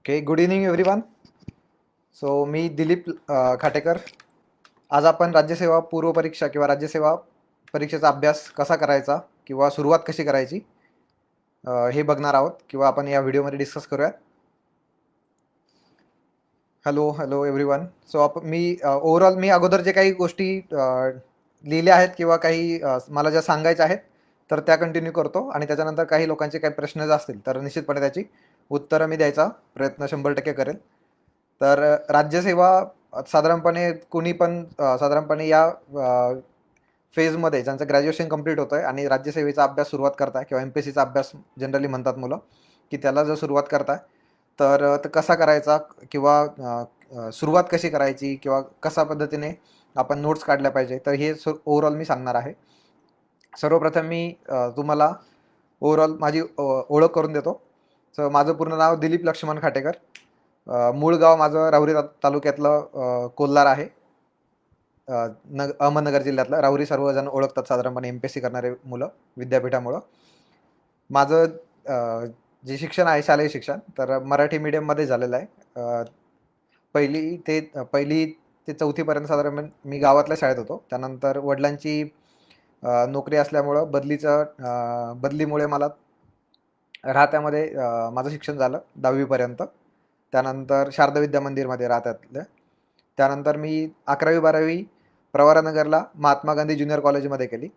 Okay, good evening everyone. So मी दिलीप खाटेकर. आज आपण राज्यसेवा पूर्व परीक्षा किंवा राज्यसेवा परीक्षेचा अभ्यास कसा करायचा किंवा सुरुवात कशी करायची हे बघणार आहोत किंवा आपण या व्हिडिओमध्ये डिस्कस करूयात. Hello hello everyone. सो मी ओव्हरऑल मी अगोदर जे काही गोष्टी लिहिल्या आहेत किंवा काही मला ज्या सांगायच्या आहेत तर त्या कंटिन्यू करतो आणि त्याच्यानंतर काही लोकांचे काही प्रश्न जर असतील तर निश्चितपणे त्याची उत्तरं मी द्यायचा प्रयत्न 100% करेल. तर राज्यसेवा साधारणपणे कोणी पण साधारणपणे या फेजमध्ये ज्यांचं ग्रॅज्युएशन कंप्लीट होतं आहे आणि राज्यसेवेचा अभ्यास सुरुवात करताय किंवा MPSCचा अभ्यास जनरली म्हणतात मुलं, की त्याला जर सुरुवात करताय तर कसा करायचा किंवा सुरुवात कशी करायची किंवा कशा पद्धतीने आपण नोट्स काढल्या पाहिजे, तर हे ओव्हरऑल मी सांगणार आहे. सर्वप्रथम मी तुम्हाला ओव्हरऑल माझी ओळख करून देतो. सो माझं पूर्ण नाव दिलीप लक्ष्मण खाटेकर. मूळ गाव माझं राहुरी तालुक्यातलं कोल्हार आहे. अहमदनगर जिल्ह्यातलं राहुरी सर्वजण ओळखतात साधारणपणे MPSC करणारे मुलं विद्यापीठामुळं. माझं जे शिक्षण आहे शालेय शिक्षण तर मराठी मीडियममध्ये झालेलं आहे. पहिली ते चौथीपर्यंत साधारण मी गावातल्या शाळेत होतो. त्यानंतर वडिलांची नोकरी असल्यामुळं बदलीमुळे मला राहत्यामध्ये माझं शिक्षण झालं 10वीपर्यंत. त्यानंतर शारदा विद्या मंदिरमध्ये राहत्यातलं. त्यानंतर मी 11वी-12वी प्रवरानगरला महात्मा गांधी ज्युनियर कॉलेजमध्ये केली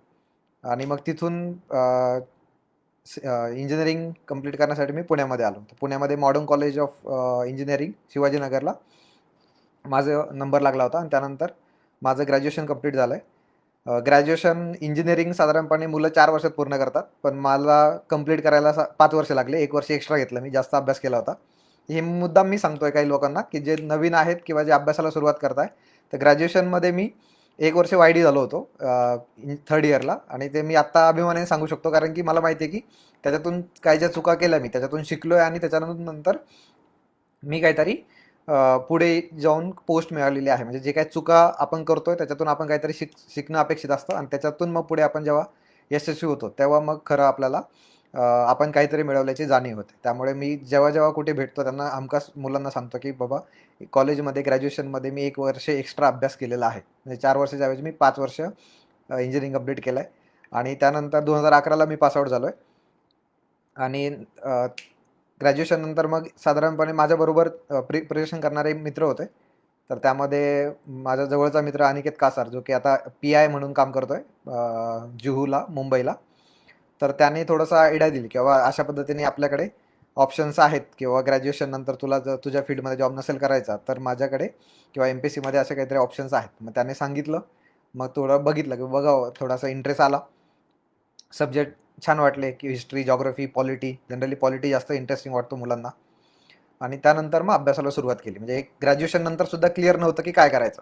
आणि मग तिथून इंजिनिअरिंग कंप्लीट करण्यासाठी मी पुण्यामध्ये आलो. पुण्यामध्ये मॉडर्न कॉलेज ऑफ इंजिनिअरिंग शिवाजीनगरला माझा नंबर लागला होता आणि त्यानंतर माझं ग्रॅज्युएशन कंप्लीट झालं आहे. ग्रॅज्युएशन इंजिनिअरिंग साधारणपणे मुलं 4 वर्षात पूर्ण करतात, पण मला कंप्लीट करायला 5 वर्ष लागले. 1 वर्ष एक्स्ट्रा घेतलं, मी जास्त अभ्यास केला होता. हे मुद्दाम मी सांगतोय काही लोकांना की जे नवीन आहेत किंवा जे अभ्यासाला सुरुवात करताय. तर ग्रॅज्युएशनमध्ये मी 1 वर्ष YD झालो होतो 3rd इयरला आणि ते मी आत्ता अभिमानाने सांगू शकतो, कारण की मला माहिती आहे की त्याच्यातून काय ज्या चुका केल्या मी त्याच्यातून शिकलोय आणि त्याच्यानंतर मी काहीतरी पुढे जाऊन पोस्ट मिळालेली आहे. म्हणजे जे काही चुका आपण करतोय त्याच्यातून आपण काहीतरी शिकणं अपेक्षित असतं आणि त्याच्यातून मग पुढे आपण जेव्हा यशस्वी होतो तेव्हा मग खरं आपल्याला आपण काहीतरी मिळवल्याची जाणीव होते. त्यामुळे मी जेव्हा कुठे भेटतो त्यांना हमखास मुलांना सांगतो की बाबा कॉलेजमध्ये ग्रॅज्युएशनमध्ये मी 1 वर्ष एक्स्ट्रा अभ्यास केलेला आहे. म्हणजे 4 वर्षाच्या ऐवजी मी 5 वर्ष इंजिनिअरिंग कंप्लीट केलं आहे आणि त्यानंतर 2011ला मी पासआउट झालो आहे. आणि ग्रॅज्युएशन नंतर मग साधारणपणे माझ्याबरोबर प्रिपरेशन करणारे मित्र होते. तर त्यामध्ये माझा जवळचा मित्र अनिकेत कासार, जो की आता PI म्हणून काम करतोय जुहूला, मुंबईला. तर त्याने थोडासा आयडिया दिली किंवा अशा पद्धतीने आपल्याकडे ऑप्शन्स आहेत किंवा ग्रॅज्युएशन नंतर तुला जर तुझ्या फील्डमध्ये जॉब नसेल करायचा तर माझ्याकडे किंवा MPSCमध्ये असे काहीतरी ऑप्शन्स आहेत. मग त्याने सांगितलं, मग थोडं बघितलं की बघावं, थोडासा इंटरेस्ट आला. सब्जेक्ट छान वाटले की history, geography, polity. Generally polity जास्त इंटरेस्टिंग वाटतो मुलांना. आणि त्यानंतर मग अभ्यासाला सुरुवात केली. म्हणजे एक ग्रॅज्युएशन नंतर सुद्धा क्लिअर नव्हतं की काय करायचं.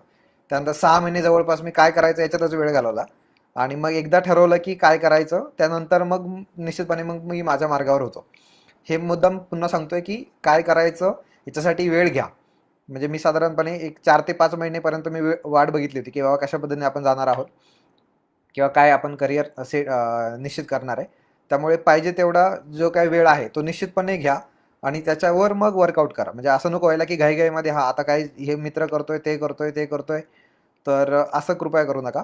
त्यानंतर 6 महिने जवळपास मी काय करायचं याच्यातच वेळ घालवला आणि मग एकदा ठरवलं की काय करायचं त्यानंतर मग निश्चितपणे मग मी माझ्या मार्गावर होतो. हे मुद्दाम पुन्हा सांगतोय की काय करायचं याच्यासाठी वेळ घ्या. म्हणजे मी साधारणपणे एक 4 ते 5 महिनेपर्यंत मी वाट बघितली होती की बाबा कशा पद्धतीने आपण जाणार आहोत किंवा काय आपण करिअर असे निश्चित करणार आहे. त्यामुळे पाहिजे तेवढा जो काही वेळ आहे तो निश्चितपणे घ्या आणि त्याच्यावर मग वर्कआउट करा. म्हणजे असं नको व्हायला की घाईघाईमध्ये आता काय हे मित्र करतोय ते करतोय, तर असं कृपया करू नका.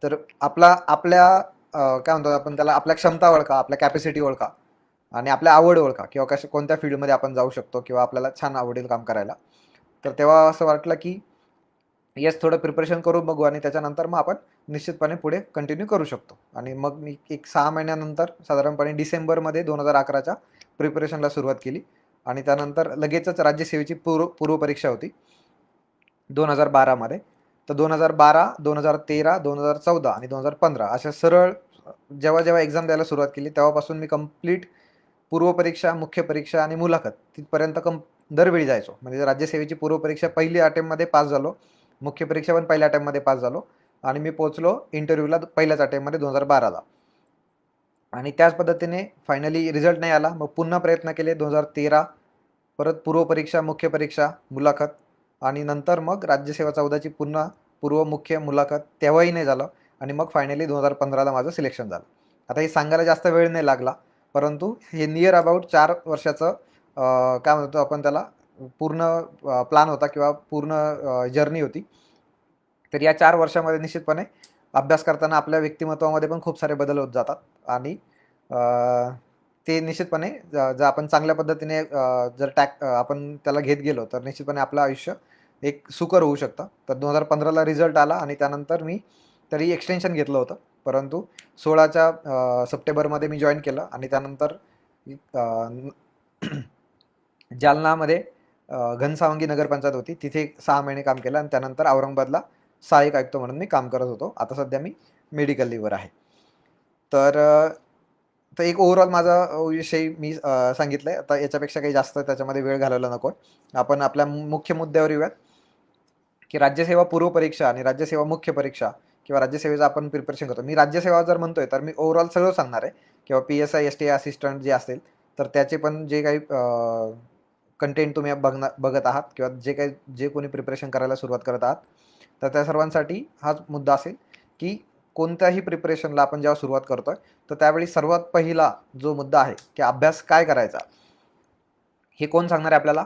तर आपल्या काय म्हणतो आपण त्याला, आपल्या क्षमता ओळखा, आपल्या कॅपॅसिटी ओळखा आणि आपल्या आवड ओळखा किंवा कोणत्या फील्डमध्ये आपण जाऊ शकतो किंवा आपल्याला छान आवडेल काम करायला. तर तेव्हा असं वाटलं की येस, थोडं प्रिपरेशन करून बघू आणि त्याच्यानंतर मग आपण निश्चितपणे पुढे कंटिन्यू करू शकतो. आणि मग मी एक 6 महिन्यानंतर साधारणपणे डिसेंबरमध्ये 2011च्या प्रिपरेशनला सुरुवात केली आणि त्यानंतर लगेचच राज्यसेवेची पूर्व परीक्षा होती 2012मध्ये. तर 2012, 2013, 2014 आणि 2015 अशा सरळ जेव्हा एक्झाम द्यायला सुरुवात केली तेव्हापासून मी कंप्लीट पूर्व परीक्षा, मुख्य परीक्षा आणि मुलाखत तिथपर्यंत दरवेळी जायचो. म्हणजे राज्यसेवेची पूर्व परीक्षा पहिली अटेम्प्टमध्ये पास झालो, मुख्य परीक्षा पण पहिल्या अटेम्प्टमध्ये पास झालो आणि मी पोहोचलो इंटरव्ह्यूला पहिल्याच अटेम्प्टमध्ये 2012ला. आणि त्याच पद्धतीने फायनली रिझल्ट नाही आला. मग पुन्हा प्रयत्न केले 2013, परत पूर्व परीक्षा, मुख्य परीक्षा, मुलाखत आणि नंतर मग राज्यसेवा 14ची पुन्हा पूर्व, मुख्य, मुलाखत. तेव्हाही नाही झालं आणि मग फायनली 2015ला माझं सिलेक्शन झालं. आता हे सांगायला जास्त वेळ नाही लागला, परंतु हे नियर अबाउट 4 वर्षाचं काय म्हणतो आपण त्याला, पूर्ण प्लॅन होता किंवा पूर्ण जर्नी होती. तर या 4 वर्षामध्ये निश्चितपणे अभ्यास करताना आपल्या व्यक्तिमत्वामध्ये पण खूप सारे बदल होत जातात आणि ते निश्चितपणे जर आपण चांगल्या पद्धतीने जर आपण त्याला घेत गेलो तर निश्चितपणे आपलं आयुष्य एक सुकर होऊ शकतं. तर 2015ला रिझल्ट आला आणि त्यानंतर मी तरी एक्सटेन्शन घेतलं होतं. परंतु 16च्या सप्टेंबरमध्ये मी जॉइन केलं आणि त्यानंतर जालनामध्ये घनसावंगी नगरपंचायत होती, तिथे 6 महिने काम केलं आणि त्यानंतर औरंगाबादला सहाय्यक आयुक्त म्हणून मी काम करत होतो. आता सध्या मी मेडिकल लीव्हवर आहे. तर तर एक ओव्हरऑल माझा विषय मी सांगितलं आहे. आता याच्यापेक्षा काही जास्त त्याच्यामध्ये वेळ घालवायला नको. आपण आपल्या मुख्य मुद्द्यावर येऊयात, की राज्यसेवा पूर्व परीक्षा आणि राज्यसेवा मुख्य परीक्षा किंवा राज्यसेवेचं आपण प्रिपरेशन करतो. मी राज्यसेवा जर म्हणतोय तर मी ओव्हरऑल सगळं सांगणार आहे किंवा PSI STI असिस्टंट जे असेल तर त्याचे पण जे काही कंटेंट तुम्ही बघत आहात किंवा जे कोणी प्रिपरेशन करायला सुरुवात करत आहात, तर त्या सर्वांसाठी हाच मुद्दा असेल, की कोणत्याही प्रिपरेशनला आपण जेव्हा सुरुवात करतोय तर त्यावेळी सर्वात पहिला जो मुद्दा आहे की अभ्यास काय करायचा, हे कोण सांगणार आहे आपल्याला,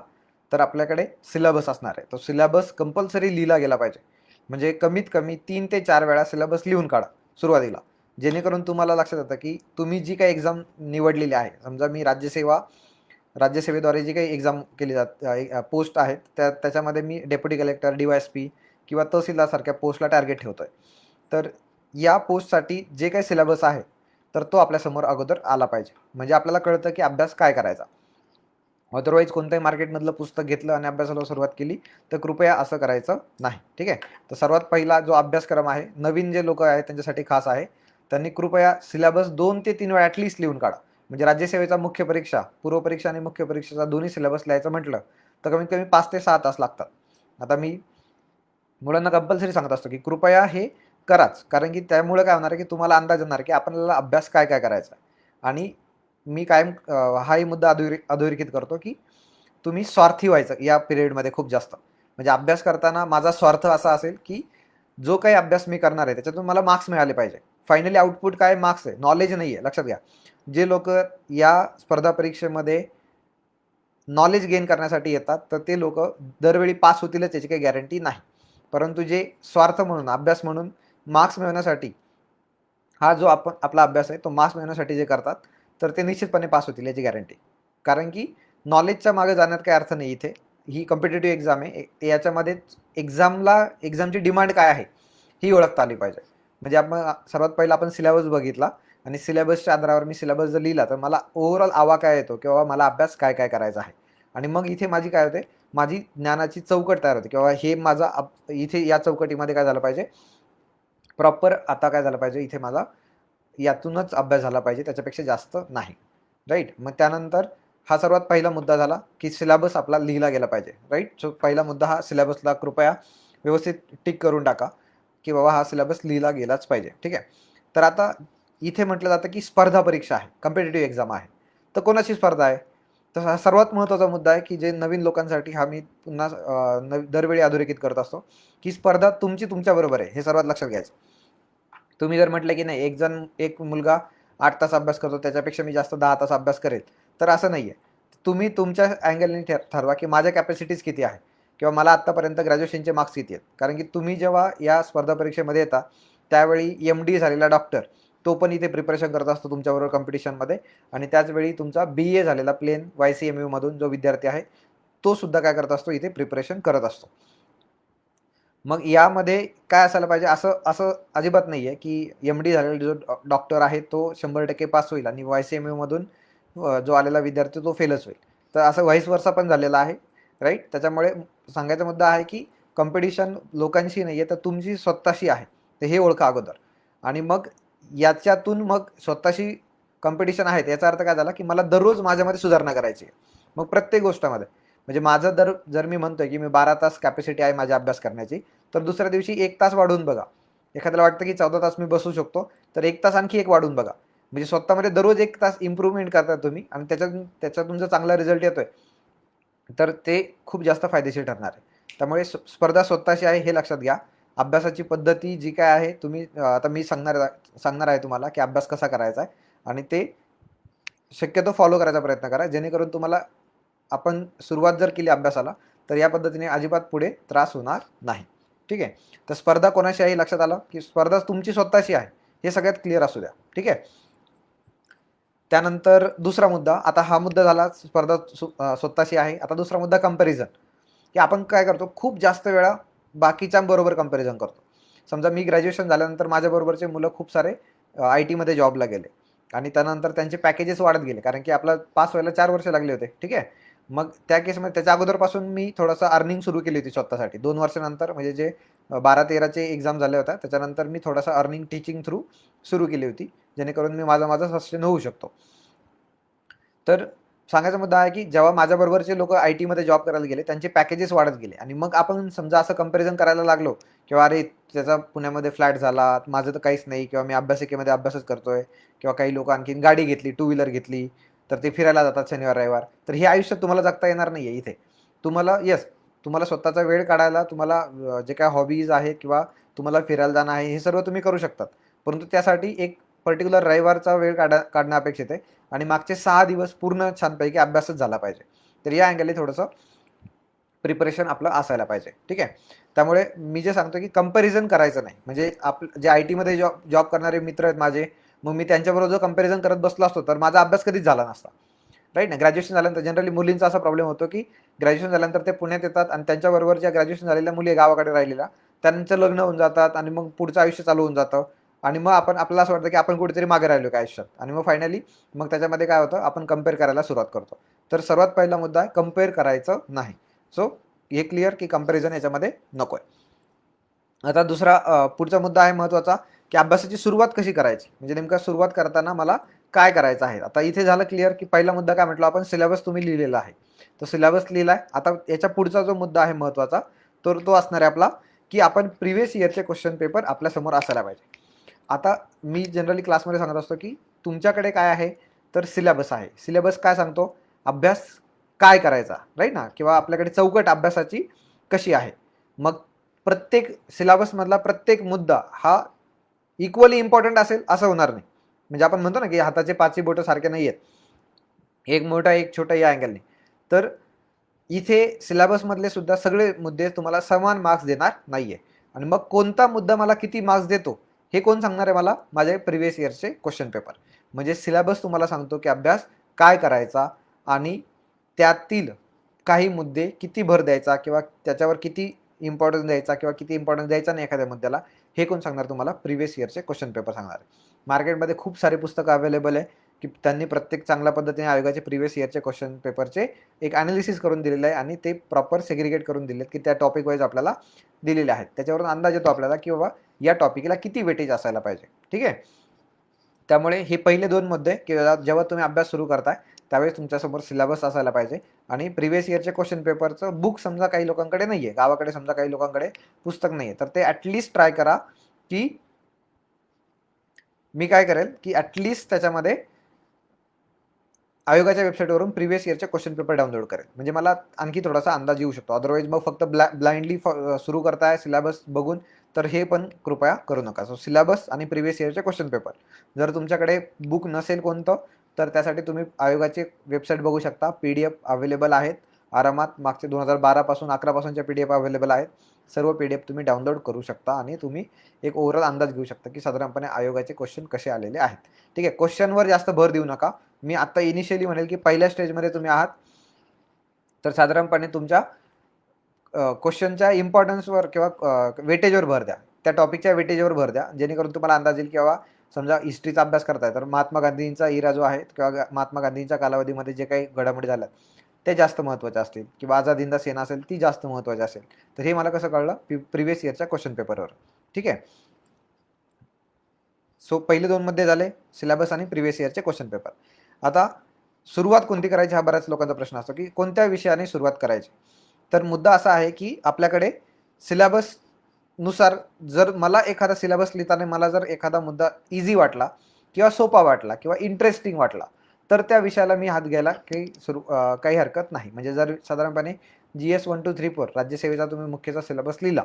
तर आपल्याकडे सिलेबस असणार आहे. तो सिलेबस कंपल्सरी लिहिला गेला पाहिजे. म्हणजे कमीत कमी 3 ते 4 वेळा सिलेबस लिहून काढा सुरुवातीला, जेणेकरून तुम्हाला लक्षात येतं की तुम्ही जी काही एक्झाम निवडलेली आहे, समजा मी राज्यसेवेद्वारे जी काही एक्झाम केली पोस्ट आहेत त्याच्यामध्ये मी डेप्युटी कलेक्टर, DYSP किंवा तहसीलदारसारख्या पोस्टला टार्गेट ठेवतोय. तर या पोस्टसाठी जे काही सिलेबस आहे तर तो आपल्यासमोर अगोदर आला पाहिजे. म्हणजे आपल्याला कळतं की अभ्यास काय करायचा. अदरवाईज कोणत्याही मार्केटमधलं पुस्तक घेतलं आणि अभ्यासाला सुरुवात केली तर कृपया असं करायचं नाही. ठीक आहे. तर सर्वात पहिला जो अभ्यासक्रम आहे, नवीन जे लोक आहेत त्यांच्यासाठी खास आहे, त्यांनी कृपया सिलेबस 2 ते 3 वेळा ॲटलिस्ट लिहून काढा. म्हणजे राज्यसेवेचा मुख्य परीक्षा, पूर्व परीक्षा आणि मुख्य परीक्षेचा दोन्ही सिलेबस लिहायचं म्हटलं तर कमीत कमी 5 ते 6 तास लागतात. आता मी मुलांना कंपल्सरी सांगत असतो की कृपया हे कराच, कारण की त्यामुळे काय होणार आहे की तुम्हाला अंदाज येणार की आपल्याला अभ्यास काय काय करायचा आहे. आणि मी कायम हाही मुद्दा अधोरेखित करतो की तुम्ही स्वार्थी व्हायचं या पिरियडमध्ये खूप जास्त. म्हणजे अभ्यास करताना माझा स्वार्थ असा असेल की जो काही अभ्यास मी करणार आहे त्याच्यातून मला मार्क्स मिळाले पाहिजे. फायनली आउटपुट काय, मार्क्स आहे, नॉलेज नाही आहे. लक्षात घ्या, जे लोक या स्पर्धा परीक्षेमध्ये नॉलेज गेन करण्यासाठी येतात तर ते लोक दरवेळी पास होतीलच याची काही गॅरंटी नाही. परंतु जे स्वार्थ म्हणून, अभ्यास म्हणून मार्क्स मिळवण्यासाठी हा जो आपला अभ्यास आहे तो मार्क्स मिळवण्यासाठी जे करतात तर ते निश्चितपणे पास होतील याची गॅरंटी. कारण की नॉलेजच्या मागे जाण्यात काही अर्थ नाही. इथे ही कॉम्पिटेटिव्ह एक्झाम आहे. याच्यामध्ये एक्झामची डिमांड काय आहे ही ओळखता आली पाहिजे. म्हणजे आपण सर्वात पहिला आपण सिलेबस बघितला आणि सिलेबसच्या आधारावर मी सिलेबस जर लिहिला तर मला ओव्हरऑल आवा काय येतो किंवा मला अभ्यास काय काय करायचा आहे. आणि मग इथे माझी काय होते, माझी ज्ञानाची चौकट तयार होते किंवा हे माझा इथे या चौकटीमध्ये काय झालं पाहिजे, प्रॉपर आता काय झालं पाहिजे, इथे माझा यातूनच अभ्यास झाला पाहिजे, त्याच्यापेक्षा जास्त नाही. राईट. मग त्यानंतर हा सर्वात पहिला मुद्दा झाला की सिलेबस आपला लिहिला गेला पाहिजे. राईट. सो पहिला मुद्दा हा सिलेबसला कृपया व्यवस्थित टिक करून टाका की बाबा हा सिलेबस लिहिला गेलाच पाहिजे. ठीक आहे. तर आता इथे म्हटलं जातं की स्पर्धा परीक्षा आहे, कॉम्पिटेटिव्ह एक्झाम आहे. तर कोणाची स्पर्धा आहे, तर हा सर्वात महत्त्वाचा मुद्दा आहे की जे नवीन लोकांसाठी हा मी पुन्हा दरवेळी अधोरेखित करत असतो की स्पर्धा तुमची तुमच्याबरोबर आहे, हे सर्वात लक्षात घ्यायचं. तुम्ही जर म्हटलं की नाही, एक मुलगा 8 तास अभ्यास करतो त्याच्यापेक्षा मी जास्त 10 तास अभ्यास करेल, तर असं नाही आहे. तुम्ही तुमच्या अँगलने ठरवा की माझ्या कॅपॅसिटीज किती आहे किंवा मला आत्तापर्यंत ग्रॅज्युएशनचे मार्क्स किती आहेत. कारण की तुम्ही जेव्हा या स्पर्धा परीक्षेमध्ये येता त्यावेळी MD झालेला डॉक्टर तो पण इथे प्रिपरेशन करत असतो तुमच्याबरोबर कॉम्पिटिशनमध्ये. आणि त्याचवेळी तुमचा BA झालेला प्लेन YCMU मधून जो विद्यार्थी आहे तो सुद्धा काय करत असतो, इथे प्रिपरेशन करत असतो. मग यामध्ये काय असायला पाहिजे, असं असं अजिबात नाही आहे की MD झालेला जो डॉक्टर आहे तो 100% पास होईल आणि YCMU मधून जो आलेला विद्यार्थी तो फेलच होईल. तर असं व्हाईस वर्सा पण झालेलं आहे. राईट. त्याच्यामुळे सांगायचा मुद्दा आहे की कॉम्पिटिशन लोकांशी नाही आहे तर तुमची स्वतःशी आहे, तर हे ओळखा अगोदर. आणि मग याच्यातून मग स्वतःशी कॉम्पिटिशन आहे याचा अर्थ काय झाला की मला दररोज माझ्यामध्ये सुधारणा करायची आहे. मग प्रत्येक गोष्टामध्ये म्हणजे माझं जर मी म्हणतोय की मी 12 तास कॅपॅसिटी आहे माझी अभ्यास करण्याची, तर दुसऱ्या दिवशी 1 तास वाढवून बघा. एखाद्याला वाटतं की 14 तास मी बसू शकतो, तर 1 तास आणखी 1 वाढवून बघा. म्हणजे स्वतःमध्ये दररोज 1 तास इम्प्रूव्हमेंट करता तुम्ही आणि त्याच्यातून जर चांगला रिझल्ट येतोय तर ते खूप जास्त फायदेशीर ठरणार आहे. त्यामुळे स्पर्धा स्वतःशी आहे हे लक्षात घ्या. अभ्यासाची पद्धती जी काय आहे तुम्ही आता मी सांगणार आहे तुम्हाला की अभ्यास कसा करायचा आहे आणि ते शक्यतो फॉलो करायचा प्रयत्न करा, जेणेकरून तुम्हाला आपण सुरुवात जर केली अभ्यासाला तर या पद्धतीने अजिबात पुढे त्रास होणार नाही. ठीक आहे. तर स्पर्धा कोणाशी आहे लक्षात आलं, की स्पर्धा तुमची स्वतःची आहे, हे सगळ्यात क्लिअर असू द्या. ठीक आहे. त्यानंतर दुसरा मुद्दा, आता हा मुद्दा झाला स्पर्धा स्वतःशी आहे. आता दुसरा मुद्दा कंपॅरिझन, की आपण काय करतो, खूप जास्त वेळा बाकीच्यांबरोबर कंपॅरिझन करतो. समजा मी ग्रॅज्युएशन झाल्यानंतर माझ्याबरोबरचे मुलं खूप सारे IT मध्ये जॉबला गेले आणि त्यानंतर त्यांचे पॅकेजेस वाढत गेले, कारण की आपला पास व्हायला 4 वर्ष लागले होते. ठीक आहे. मग त्या केसमध्ये त्याच्या अगोदरपासून मी थोडंसं अर्निंग सुरू केली होती स्वतःसाठी. 2 वर्षानंतर म्हणजे जे 12-13चे एक्झाम झाले होता त्याच्यानंतर मी थोडासा अर्निंग टीचिंग थ्रू सुरू केली होती, जेणेकरून मी माझा सस्टेन होऊ शकतो. तर सांगायचा मुद्दा आहे की जेव्हा माझ्याबरोबरचे लोक IT मध्ये जॉब करायला गेले त्यांचे पॅकेजेस वाढत गेले आणि मग आपण समजा असं कंपॅरिझन करायला लागलो किंवा अरे त्याचा पुण्यामध्ये फ्लॅट झाला, माझं तर काहीच नाही, किंवा मी अभ्यासिकेमध्ये अभ्यासच करतोय, किंवा काही लोक आणखीन गाडी घेतली, 2 व्हीलर घेतली, तर ते फिरायला जातात शनिवार रविवार. तर हे आयुष्यात तुम्हाला जगता येणार नाहीये. इथे तुम्हाला तुम्हाला स्वतःचा वेळ काढायला, तुम्हाला जे काय हॉबीज आहेत किंवा तुम्हाला फिरायला जाणं आहे, हे सर्व तुम्ही करू शकतात. परंतु त्यासाठी एक पर्टिक्युलर रविवारचा वेळ काढणं अपेक्षित आहे आणि मागचे 6 दिवस पूर्ण छानपैकी अभ्यासच झाला पाहिजे. तर या अँगलने थोडंसं प्रिपरेशन आपलं असायला पाहिजे. ठीक आहे. त्यामुळे मी जे सांगतो की कंपॅरिझन करायचं नाही. म्हणजे जे IT मध्ये जॉब करणारे मित्र आहेत माझे, मग मी त्यांच्याबरोबर जो कंपॅरिझन करत बसलो असतो तर माझा अभ्यास कधीच झाला नसता. राईट ना. ग्रॅज्युएशन झाल्यानंतर जनरली मुलींचा असा प्रॉब्लेम होतो की ग्रॅज्युएशन झाल्यानंतर ते पुण्यात येतात आणि त्यांच्याबरोबर ज्या ग्रॅज्युएशन झालेल्या मुली गावाकडे राहिलेल्या, त्यांचं लग्न होऊन जातात आणि मग पुढचं आयुष्य चालू होऊन जातं आणि मग आपल्याला असं वाटतं की आपण कुठेतरी मागे राहिलो काय आयुष्यात, आणि मग फायनली मग त्याच्यामध्ये काय होतं, आपण कंपेअर करायला सुरुवात करतो. तर सर्वात पहिला मुद्दा आहे कंपेअर करायचं नाही. सो हे क्लिअर की कंपॅरिझन याच्यामध्ये नको आहे. आता दुसरा पुढचा मुद्दा आहे महत्त्वाचा, की अभ्यासाची सुरुवात कशी करायची, म्हणजे नेमका सुरुवात करताना मला काय करायचं आहे. आता इथे झालं क्लिअर की पहिला मुद्दा काय म्हटलं आपण, सिलेबस तुम्ही लिहिलेला आहे. तो सिलेबस लिहिला आहे. आता याच्या पुढचा जो मुद्दा आहे महत्त्वाचा, तर तो असणार आहे आपला, की आपण प्रिव्हियस इयरचे क्वेश्चन पेपर आपल्यासमोर असायला पाहिजे. आता मी जनरली क्लासमध्ये सांगत असतो की तुमच्याकडे काय आहे, तर सिलेबस आहे. सिलेबस काय सांगतो, अभ्यास काय करायचा, राईट ना, किंवा आपल्याकडे चौकट अभ्यासाची कशी आहे. मग प्रत्येक सिलेबसमधला प्रत्येक मुद्दा हा इक्वली इम्पॉर्टंट असेल असं होणार नाही. म्हणजे आपण म्हणतो ना की हाताचे 5ही बोटं सारखे नाही आहेत, एक मोठा एक छोटा, या अँगलने. तर इथे सिलेबसमधले सुद्धा सगळे मुद्दे तुम्हाला समान मार्क्स देणार नाहीये. आणि मग कोणता मुद्दा मला किती मार्क्स देतो हे कोण सांगणार आहे मला, माझे प्रिव्हियस इयरचे क्वेश्चन पेपर. म्हणजे सिलेबस तुम्हाला सांगतो की अभ्यास काय करायचा आणि त्यातील काही मुद्दे किती भर द्यायचा किंवा त्याच्यावर किती इम्पॉर्टन्स द्यायचा किंवा किती इम्पॉर्टन्स द्यायचा नाही एखाद्या मुद्द्याला, हे कोण सांगणार तुम्हाला, प्रिव्हियस इयरचे क्वेश्चन पेपर सांगणार. मार्केटमध्ये खूप सारे पुस्तकं अवेलेबल आहे की त्यांनी प्रत्येक चांगल्या पद्धतीने आयोगाचे प्रिव्हियस इयरचे क्वेश्चन पेपरचे एक ॲनालिसिस करून दिलेलं आहे आणि ते प्रॉपर सेग्रिगेट करून दिलेत की त्या टॉपिक वाईज आपल्याला दिलेले आहेत. त्याच्यावरून अंदाज येतो आपल्याला की बाबा या टॉपिकला किती वेटेज असायला पाहिजे. ठीक आहे. त्यामुळे हे पहिले 2 मुद्दे की जेव्हा तुम्ही अभ्यास सुरू करताय त्यावेळेस तुमच्यासमोर सिलेबस असायला पाहिजे आणि प्रिव्हियस इयरचे क्वेश्चन पेपरचं बुक समजा काही लोकांकडे नाही आहे, गावाकडे समजा काही लोकांकडे पुस्तक नाही आहे, तर ते ॲटलिस्ट ट्राय करा की मी काय करेल की ॲटलिस्ट त्याच्यामध्ये आयोगाच्या वेबसाईटवरून प्रिव्हियस इयरचे क्वेश्चन पेपर डाउनलोड करेल, म्हणजे मला आणखी थोडासा अंदाज येऊ शकतो. अदरवाईज मग फक्त ब्लाइंडली सुरू करताय सिलेबस बघून, तर हे पण कृपया करू नका. सो सिलेबस आणि प्रिव्हियस इयरचे क्वेश्चन पेपर, जर तुमच्याकडे बुक नसेल कोणतं तर त्यासाठी तुम्ही आयोगाची वेबसाईट बघू शकता. PDF अवेलेबल आहेत आरामात, मागचे 2012 पासून 11 पासूनच्या PDF अवेलेबल आहेत. सर्व PDF तुम्ही डाउनलोड करू शकता आणि तुम्ही एक ओव्हरऑल अंदाज घेऊ शकता की साधारणपणे आयोगाचे क्वेश्चन कसे आलेले आहेत. ठीक आहे. क्वेश्चनवर जास्त भर देऊ नका. मी आता इनिशियली म्हणेल की पहिल्या स्टेजमध्ये तुम्ही आहात, तर साधारणपणे तुमच्या क्वेश्चनच्या इम्पॉर्टन्सवर किंवा वेटेजवर भर द्या, त्या टॉपिकच्या वेटेजवर भर द्या, जेणेकरून तुम्हाला अंदाज येईल. किंवा समजा हिस्ट्रीचा अभ्यास करताय तर महात्मा गांधींचा इरा जो आहे किंवा महात्मा गांधींच्या कालावधीमध्ये जे काही घडामोडी झाल्या ते जास्त महत्त्वाचे असतील, किंवा आझाद हिंद सेना असेल ती जास्त महत्त्वाची असेल. तर हे मला कसं कळलं, प्रिव्हियस इयरच्या क्वेश्चन पेपरवर. ठीक आहे. सो पहिले 2 मुद्दे झाले, सिलेबस आणि प्रिव्हियस इयरचे क्वेश्चन पेपर. आता सुरुवात कोणती करायची हा बऱ्याच लोकांचा प्रश्न असतो की कोणत्या विषयाने सुरुवात करायची. तर मुद्दा असा आहे की आपल्याकडे सिलेबस नुसार, जर मला एखादा सिलेबस लिहिताना मला जर एखादा मुद्दा इझी वाटला किंवा सोपा वाटला किंवा इंटरेस्टिंग वाटला तर त्या विषयाला मी हात घ्यायला काही हरकत नाही. म्हणजे जर साधारणपणे GS 1 2 3 4 राज्यसेवेचा तुम्ही मुख्यचा सिलेबस लिहिला,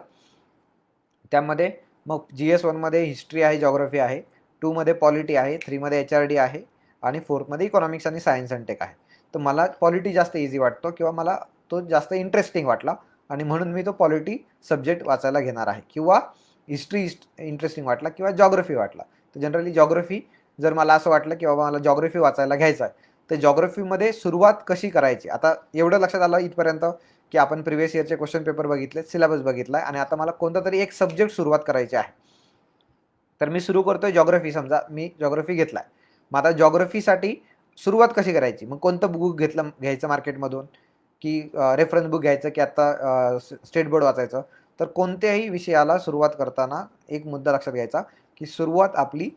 त्यामध्ये मग GS 1 मध्ये हिस्ट्री आहे, जॉग्राफी आहे, 2 मध्ये पॉलिटी आहे, 3 मध्ये HRD आहे आणि 4 मध्ये इकॉनॉमिक्स आणि सायन्स अँड टेक आहे. तर मला पॉलिटी जास्त इझी वाटतो किंवा मला तो जास्त इंटरेस्टिंग वाटला आणि म्हणून मी तो पॉलिटी सब्जेक्ट वाचायला घेणार आहे. किंवा हिस्ट्री इंटरेस्टिंग वाटला किंवा जॉग्रफी वाटला. तर जनरली जॉग्रफी जर मला असं वाटलं की बाबा मला जॉग्रफी वाचायला घ्यायचं आहे, तर जॉग्रफीमध्ये सुरुवात कशी करायची. आता एवढं लक्षात आलं इथपर्यंत की आपण प्रिव्हियस इयरचे क्वेश्चन पेपर बघितले, सिलेबस बघितला आणि आता मला कोणता तरी एक सब्जेक्ट सुरुवात करायची आहे. तर मी सुरू करतोय जॉग्रफी. समजा मी जॉग्रफी घेतलाय. मग आता जॉग्रफीसाठी सुरुवात कशी करायची, मग कोणतं बुक घ्यायचं मार्केटमधून, की रेफरन्स बुक घ्यायचं की आता स्टेट बोर्ड वाचायचं. तर कोणत्याही विषयाला सुरुवात करताना एक मुद्दा लक्षात घ्यायचा की सुरुवात आपली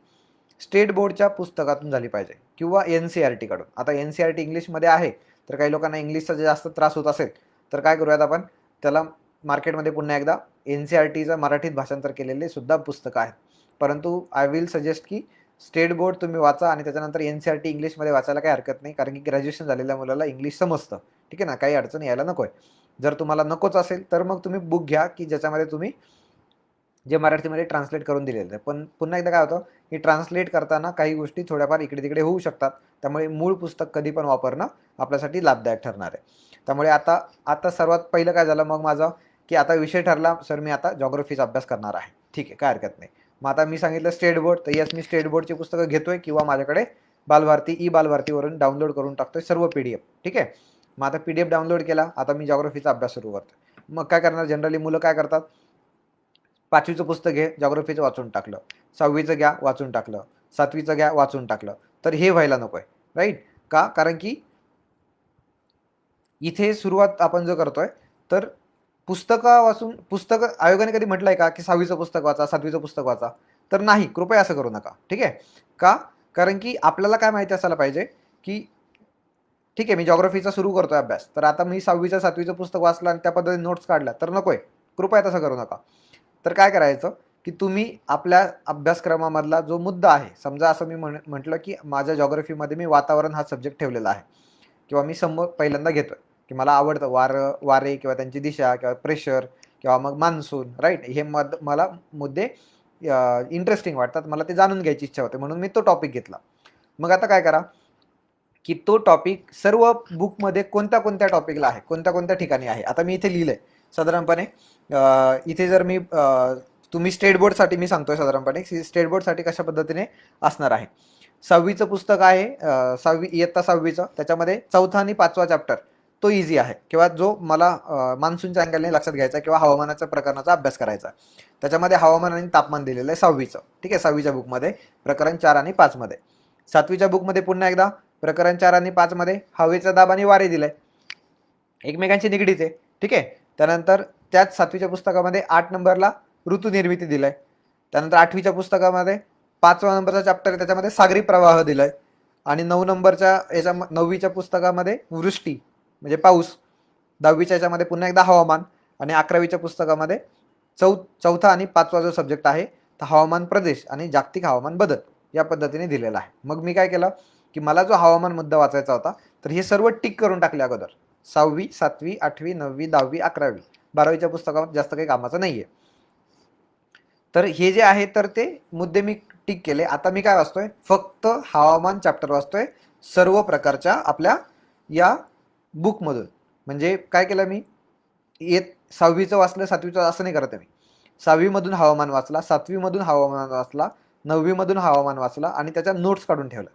स्टेट बोर्डच्या पुस्तकातून झाली पाहिजे किंवा NCERT कडून. आता NCERT इंग्लिशमध्ये आहे, तर काही लोकांना इंग्लिशचा जास्त त्रास होत असेल तर काय करूयात आपण, त्याला मार्केटमध्ये पुन्हा एकदा NCERTचं मराठीत भाषांतर केलेले सुद्धा पुस्तकं आहेत. परंतु आय विल सजेस्ट की स्टेट बोर्ड तुम्ही वाचा आणि त्याच्यानंतर NCERT इंग्लिशमध्ये वाचायला काही हरकत नाही, कारण की ग्रॅज्युएशन झालेल्या मुलाला इंग्लिश समजतं. ठीक आहे ना, काही अडचण यायला नको आहे. जर तुम्हाला नकोच असेल तर मग तुम्ही बुक घ्या की ज्याच्यामध्ये तुम्ही जे मराठीमध्ये ट्रान्सलेट करून दिलेलं आहे. पण पुन्हा एकदा काय होतं की ट्रान्सलेट करताना काही गोष्टी थोड्याफार इकडे तिकडे होऊ शकतात. त्यामुळे मूळ पुस्तक कधी पण वापरणं आपल्यासाठी लाभदायक ठरणार आहे. त्यामुळे आता सर्वात पहिलं काय झालं मग माझं, की आता विषय ठरला, सर मी आता जॉग्रफीचा अभ्यास करणार आहे. ठीक आहे, काय हरकत नाही. मग आता मी सांगितलं स्टेट बोर्ड, तर येस मी स्टेट बोर्डची पुस्तकं घेतोय किंवा माझ्याकडे बालभारती बालभारतीवरून डाउनलोड करून टाकतोय सर्व PDF. ठीक आहे. मग आता PDF डाउनलोड केला, आता मी जॉग्रफीचा अभ्यास सुरू करतोय. मग काय करणार, जनरली मुलं काय करतात, 5वीचं पुस्तक घे, जॉग्रफीचं वाचून टाकलं, 6वीचं घ्या वाचून टाकलं, 7वीचं घ्या वाचून टाकलं. तर हे व्हायला नको आहे. राईट का, कारण की इथे सुरुवात आपण जो करतोय तर पुस्तकं वाचून, पुस्तकं आयोगाने कधी म्हटलंय का की 6वीचं पुस्तक वाचा, 7वीचं पुस्तक वाचा, तर नाही, कृपया असं करू नका. ठीक आहे का, कारण की आपल्याला काय माहिती असायला पाहिजे की ठीक आहे मी जॉग्रफीचा सुरू करतोय अभ्यास, तर आता मी 6वीचं 7वीचं पुस्तक वाचलं आणि त्या पद्धतीने नोट्स काढल्या तर नकोय, कृपया तसं करू नका. तर काय करायचं की तुम्ही आपल्या अभ्यासक्रमामधला जो मुद्दा आहे, समजा असं मी म्हटलं की माझ्या जॉग्रफीमध्ये मी वातावरण हा सब्जेक्ट ठेवलेला आहे किंवा मी समोर पहिल्यांदा घेतोय की मला आवडतं वारे किंवा त्यांची दिशा किंवा प्रेशर किंवा मग मान्सून. राईट, हे मला मुद्दे इंटरेस्टिंग वाटतात, मला ते जाणून घ्यायची इच्छा होते, म्हणून मी तो टॉपिक घेतला. मग आता काय करा की तो टॉपिक सर्व बुकमध्ये कोणत्या कोणत्या टॉपिकला आहे, कोणत्या कोणत्या ठिकाणी आहे. आता मी इथे लिहिलंय साधारणपणे, इथे जर मी तुम्ही स्टेट बोर्डसाठी मी सांगतोय साधारणपणे स्टेट बोर्डसाठी कशा पद्धतीने असणार आहे. 6वीचं पुस्तक आहे, इयत्ता 6वीचं, त्याच्यामध्ये 4था आणि 5वा चॅप्टर तो इझी आहे किंवा जो मला मान्सूनच्या अँगलने लक्षात घ्यायचा किंवा हवामानाच्या प्रकरणाचा अभ्यास करायचा. त्याच्यामध्ये हवामान आणि तापमान दिलेलं आहे 6वीचं. ठीक आहे, 6वीच्या बुकमध्ये प्रकरण 4 आणि 5 मध्ये. 7वीच्या बुकमध्ये पुन्हा एकदा प्रकरण 4 आणि 5 मध्ये हवेचा दाब आणि वारे दिलाय, एकमेकांची निगडीत आहे. ठीक आहे. त्यानंतर त्याच 7वीच्या पुस्तकामध्ये 8 नंबरला ऋतुनिर्मिती दिलाय. त्यानंतर 8वीच्या पुस्तकामध्ये 5वा नंबरचा चॅप्टर आहे, त्याच्यामध्ये सागरी प्रवाह दिलाय. आणि 9 नंबरच्या 9वीच्या पुस्तकामध्ये वृष्टी म्हणजे पाऊस. 10वीच्या याच्यामध्ये पुन्हा एकदा हवामान. आणि 11वीच्या पुस्तकामध्ये 4था आणि 5वा जो सब्जेक्ट आहे तर हवामान प्रदेश आणि जागतिक हवामान बदल या पद्धतीने दिलेला आहे. मग मी काय केलं की मला जो हवामान मुद्दा वाचायचा होता, तर हे सर्व टिक करून टाकले अगोदर. 6वी, 7वी, 8वी, 9वी, 10वी, 11वी, 12वीच्या पुस्तकामध्ये जास्त काही कामाचं नाहीये. तर हे जे आहे तर ते मुद्दे मी टिक केले. आता मी काय वाचतोय, फक्त हवामान चॅप्टर वाचतोय सर्व प्रकारच्या आपल्या या बुकमधून. म्हणजे काय केलं मी, 6वीचं वाचलं 7वीचं असं नाही करत मी. 6वीमधून हवामान वाचला, 7वीमधून हवामान वाचला, 9वीमधून हवामान वाचला आणि त्याच्या नोट्स काढून ठेवलं.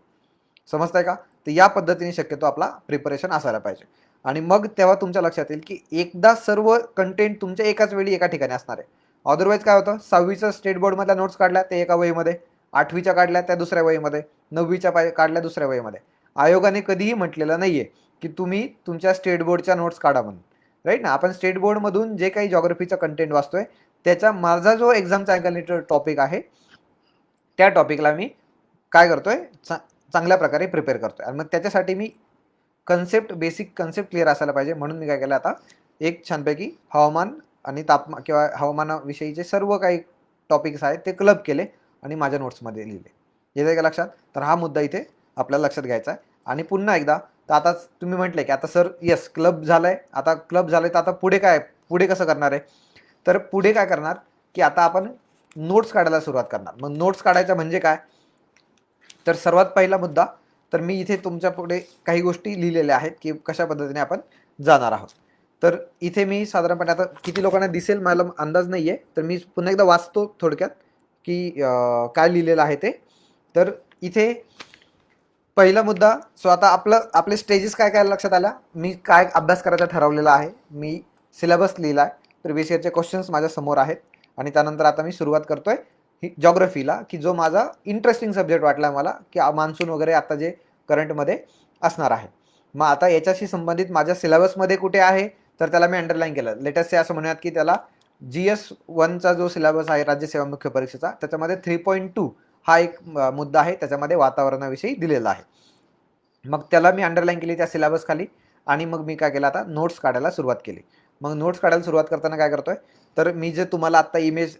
समजताय का. तर या पद्धतीने शक्यतो आपला प्रिपरेशन असायला पाहिजे. आणि मग तेव्हा तुमच्या लक्षात येईल की एकदा सर्व कंटेंट तुमच्या एकाच वेळी एका ठिकाणी असणार आहे. अदरवाईज काय होतं, 6वीचं स्टेट बोर्डमधल्या नोट्स काढल्या ते एका वहीमध्ये, 8वीच्या काढल्या त्या दुसऱ्या वहीमध्ये, 9वीच्या काढल्या दुसऱ्या वहीमध्ये. आयोगाने कधीही म्हटलेलं नाहीये की तुम्ही तुमच्या स्टेट बोर्डच्या नोट्स काढा म्हणून. राईट ना. आपण स्टेट बोर्डमधून जे काही जॉग्रफीचा कंटेंट वाचतोय त्याचा माझा जो एक्झामचा अँगल टॉपिक आहे त्या टॉपिकला मी काय करतोय, चांगल्या प्रकारे प्रिपेअर करतोय. आणि मग त्याच्यासाठी मी बेसिक कन्सेप्ट क्लिअर असायला पाहिजे, म्हणून मी काय केलं, आता एक छानपैकी हवामान आणि तापमान किंवा हवामानाविषयीचे सर्व काही टॉपिक्स आहेत ते क्लब केले आणि माझ्या नोट्समध्ये लिहिले. येते का लक्षात. तर हा मुद्दा इथे आपल्याला लक्षात घ्यायचा आहे. आणि पुन्हा एकदा, तर आता तुम्ही म्हटले की आता सर येस क्लब झालाय, आता क्लब झालंय तर आता पुढे काय, पुढे कसं करणार आहे. तर पुढे काय करणार की आता आपण नोट्स काढायला सुरुवात करणार. मग नोट्स काढायच्या म्हणजे काय, तर सर्वात पहिला मुद्दा तर मी इथे तुमच्या पुढे काही गोष्टी लिहिलेल्या आहेत की कशा पद्धतीने आपण जाणार आहोत. तर इथे मी साधारणपणे आता किती लोकांना दिसेल मला अंदाज नाही आहे, तर मी पुन्हा एकदा वाचतो थोडक्यात की काय लिहिलेलं आहे ते. तर इथे पहिला मुद्दा, सो आता आपले स्टेजेस काय काय लक्षात आल्या, मी काय अभ्यास करायचा ठरवलेला आहे, मी सिलेबस लिहिला आहे, प्रिव्हियस इयरचे क्वेश्चन्स माझ्या समोर आहेत, आणि त्यानंतर आता मी सुरुवात करतोय ही जॉग्रफीला, की जो माझा इंटरेस्टिंग सब्जेक्ट वाटला मला, की मान्सून वगैरे आता जे करंटमध्ये असणार आहे. मग आता याच्याशी संबंधित माझ्या सिलेबसमध्ये कुठे आहे, तर त्याला मी अंडरलाईन केलं. लेटेस्ट असे म्हणूयात की त्याला GS1चा जो सिलेबस आहे राज्यसेवा मुख्य परीक्षेचा, त्याच्यामध्ये 3.2 हा एक मुद्दा आहे, त्याच्यामध्ये वातावरणाविषयी दिलेला आहे. मग त्याला मी अंडरलाईन केली त्या सिलेबस खाली, आणि मग मी काय केलं, आता नोट्स काढायला सुरुवात केली. मग नोट्स काढायला सुरुवात करताना काय करतोय, तर मी जे तुम्हाला आता इमेज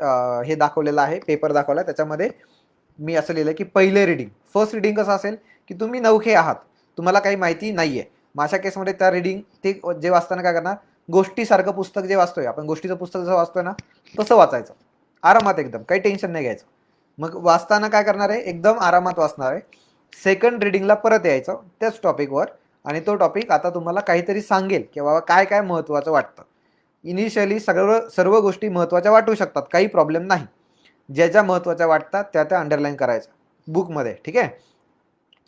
हे दाखवलेलं आहे, पेपर दाखवला, त्याच्यामध्ये मी असं लिहिलं की पहिले रीडिंग, फर्स्ट रीडिंग कसं असेल की तुम्ही नवखे आहात, तुम्हाला काही माहिती नाहीये. माझ्या केसमध्ये त्या रीडिंग ते जे वाचताना काय करणार, गोष्टीसारखं पुस्तक जे वाचतोय आपण, गोष्टीचं पुस्तक जसं वाचतोय ना तसं वाचायचं, आरामात, एकदम काही टेन्शन नाही घ्यायचं. मग वाचताना काय करणार आहे, एकदम आरामात वाचणार आहे. सेकंड रीडिंगला परत यायचं त्याच टॉपिकवर, आणि तो टॉपिक आता तुम्हाला काहीतरी सांगेल की बाबा काय काय महत्त्वाचं वाटतं. इनिशियली सर्व गोष्टी महत्त्वाच्या वाटू शकतात, काही प्रॉब्लेम नाही. ज्या ज्या महत्त्वाच्या वाटतात त्या अंडरलाईन करायच्या बुकमध्ये, ठीक आहे.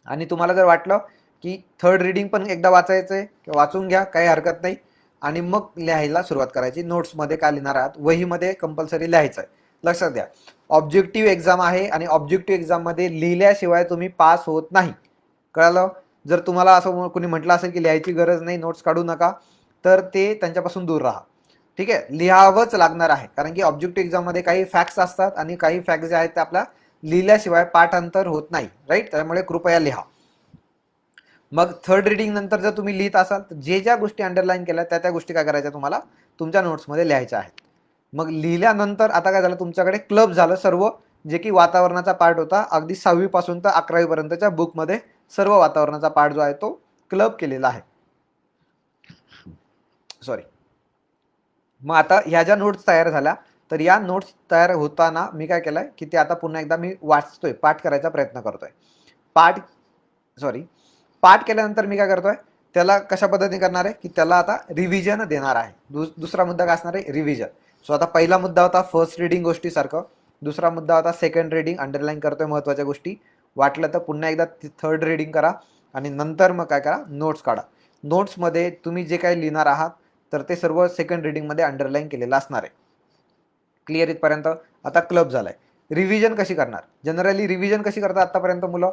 आणि तुम्हाला जर वाटलं की थर्ड रीडिंग पण एकदा वाचायचं आहे, किंवा वाचून घ्या, काही हरकत नाही, आणि मग लिहायला सुरुवात करायची. नोट्समध्ये काय लिहिणार आहात, वहीमध्ये कंपल्सरी लिहायचं आहे. लक्षात द्या, ऑब्जेक्टिव्ह एक्झाम आहे, आणि ऑब्जेक्टिव्ह एक्झाममध्ये लिहिल्याशिवाय तुम्ही पास होत नाही, कळालं. जर तुम्हाला असं कोणी म्हटलं असेल की लिहायची गरज नाही, नोट्स काढू नका, तर ते त्यांच्यापासून दूर राहा, ठीक आहे. लिहावंच लागणार आहे, कारण की ऑब्जेक्टिव्ह एक्झाममध्ये काही फॅक्ट्स असतात, आणि काही फॅक्ट्स जे आहेत ते आपल्या लिहिल्याशिवाय पाठांतर होत नाही, राईट. त्यामुळे कृपया लिहा. मग थर्ड रीडिंग नंतर जर तुम्ही लिहित असाल, तर जे ज्या गोष्टी अंडरलाईन केल्या त्या गोष्टी काय करायच्या, तुम्हाला तुमच्या नोट्समध्ये लिहायच्या आहेत. मग लिहिल्यानंतर आता काय झालं, तुमच्याकडे क्लब झालं सर्व, जे की वातावरणाचा पार्ट होता, अगदी 6वी पासून तर 11वी पर्यंतच्या बुकमध्ये सर्व वातावरणाचा पार्ट जो आहे तो क्लब केलेला आहे. सॉरी. मग आता ह्या ज्या नोट्स तयार झाल्या, तर या नोट्स तयार होताना मी काय केलंय की ते आता पुन्हा एकदा मी वाचतोय, पाठ करायचा प्रयत्न करतोय. पाठ केल्यानंतर मी काय करतोय, त्याला कशा पद्धतीने करणार आहे की त्याला आता रिव्हिजन देणार आहे. दुसरा मुद्दा काय असणार आहे, रिव्हिजन. सो आता पहिला मुद्दा होता फर्स्ट रीडिंग गोष्टीसारखं, दुसरा मुद्दा होता सेकंड रीडिंग, अंडरलाईन करतोय महत्त्वाच्या गोष्टी, वाटलं तर पुन्हा एकदा थर्ड रीडिंग करा, आणि नंतर मग काय करा, नोट्स काढा. नोट्समध्ये तुम्ही जे काही लिहिणार आहात, तर ते सर्व सेकंड रीडिंगमध्ये अंडरलाईन केलेलं असणार आहे. क्लिअर इथपर्यंत. आता क्लब झालाय. रिव्हिजन कशी करणार, जनरली रिव्हिजन कशी करतात आतापर्यंत मुलं,